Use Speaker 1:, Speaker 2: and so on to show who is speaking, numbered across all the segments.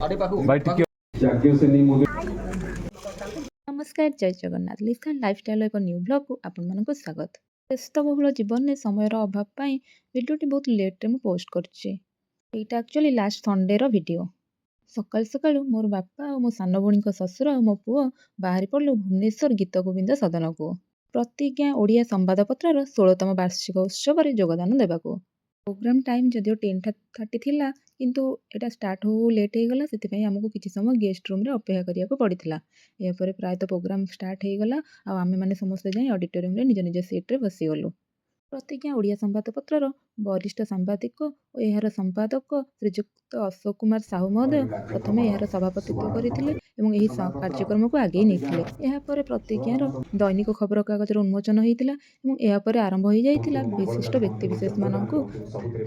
Speaker 1: भाई टिके
Speaker 2: नमस्कार जय जगन्नाथ लिथल लाइफस्टाइल एक न्यू ब्लॉग को आपण स्वागत। व्यस्तबहुल जीवन में समयर अभाव पाई भिडियोटी बहुत लेट रे पोस्ट करछि। एटा एक्चुअली लास्ट संडे रो वीडियो। सकाल सकाल मोर बापा और मो सान भौणी ससुर और मो पुओ बाहरी पड़लु भुवनेश्वर गीत गोविंद सदन को प्रतिज्ञा ओडिया संवादपत्र 16तम वार्षिक उत्सव में योगदान देवाक। प्रोग्राम टाइम जदिव 10:30 थिला किंतु एटा स्टार्ट हो लेट हो गला से आमको किसी समय गेस्ट रूम रे अपेक्षा करिया पड़ता। यापर प्रायतः प्रोग्राम स्टार्ट हो गला आमे माने समस्ते जाई ऑडिटोरियम रे निज निज सीट रे बसी गलु। प्रतिज्ञा ओडिया संवादपत्र वरिष्ठ सांबादिक और यार संपादक श्रीजुक्त अशोक कुमार साहू महोदय प्रथम यार सभापतित्व करते कार्यक्रम को आगे नहीं। प्रतिज्ञार दैनिक खबर कागज उन्मोचन होता आरंभ हो जाता विशिष्ट व्यक्तिविशेष मानक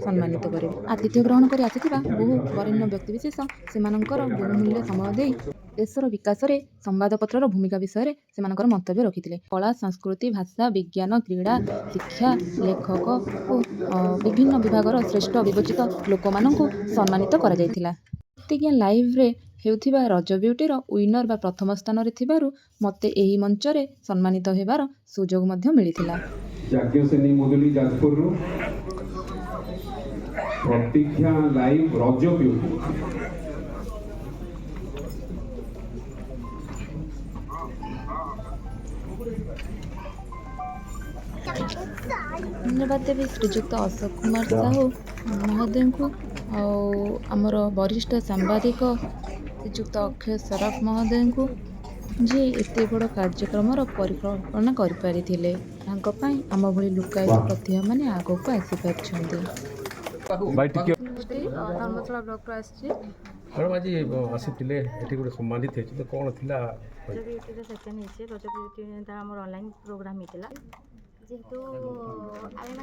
Speaker 2: सम्मानित कर आतिथ्य ग्रहण कर आसिथिबा बहु वरेण्य व्यक्तिविशेष से बहुमूल्य समय दे देशर विकास में संवादपत्र भूमिका विषय से मंतव्य रखिते। कला संस्कृति भाषा विज्ञान क्रीड़ा शिक्षा लेखक और विभिन्न विभागर श्रेष्ठ विवेचित लोक मानू सम्मानित करा जायतिला। प्रतिज्ञा लाइव रे हेउथिबा रज ब्यूटीर विनर बा प्रथम स्थान रे थिबारु मते एही मंच रे सम्मानित हेबार सुजोग मध्य मिलिथिला।
Speaker 3: प्रतिज्ञा लाइव रज ब्यूटी
Speaker 2: धन्यवाद देवी श्रीजुक्त अशोक कुमार साहू महोदय को आमर वरिष्ठ सांबादिक श्रीजुक्त अक्षय सराफ महोदय को जी एत बड़ कार्यक्रम परिकल्पना करें आम भली लुकायित प्रतिभा मैंने आग को आसीपार।
Speaker 1: भाई टिके
Speaker 4: धर्मशाला ब्लॉक
Speaker 1: मैडम आज आसीथिले एठी गोटे सम्मानित हेछि तो कोन थिला
Speaker 4: सेकेंड ऑनलाइन प्रोग्राम होता जेहेतु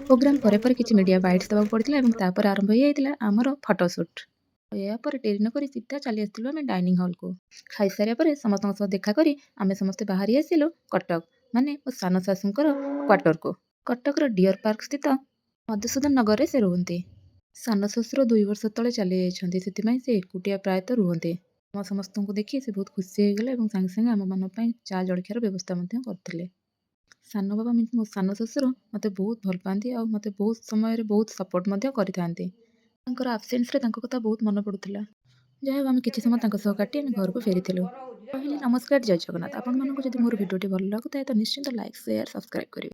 Speaker 2: प्रोग्राम पर किसी मीडिया बाइट्स देवाक पड़ता और आरंभ हो जाता आमर फटोशूट। यापर डेरी नक सीधा चली आसलु आम डाइनिंग हॉल को खाई सारे समस्त सह देखा करी आमे समस्ते बाहरी आसिलु कटक माने मो सान शाशुंकर क्वार्टर को। कटकर डियर पार्क स्थित मधुसूदन नगर से रुहति। सान शशुर 2 वर्ष तले चली जाइछन्ति से एकुटिया प्रायतः रुहति। आम समस्त को देखी से बहुत खुशी हो गले सांगे सांगे आम मान चा जलखियार व्यवस्था करते। सान बाबा मीन मो सान शशुर मते बहुत भल पाती और मते बहुत समय बहुत सपोर्ट कर आबसेन्स कथा बहुत मन पड़ूला। जहाँ आम किसी समय काटी घर को फेरी कहली नमस्कार जय जगन्नाथ। आपण मानक जदि मोर भिडियोटी भल लगुता है तो निश्चिंत लाइक शेयर सब्सक्राइब करें।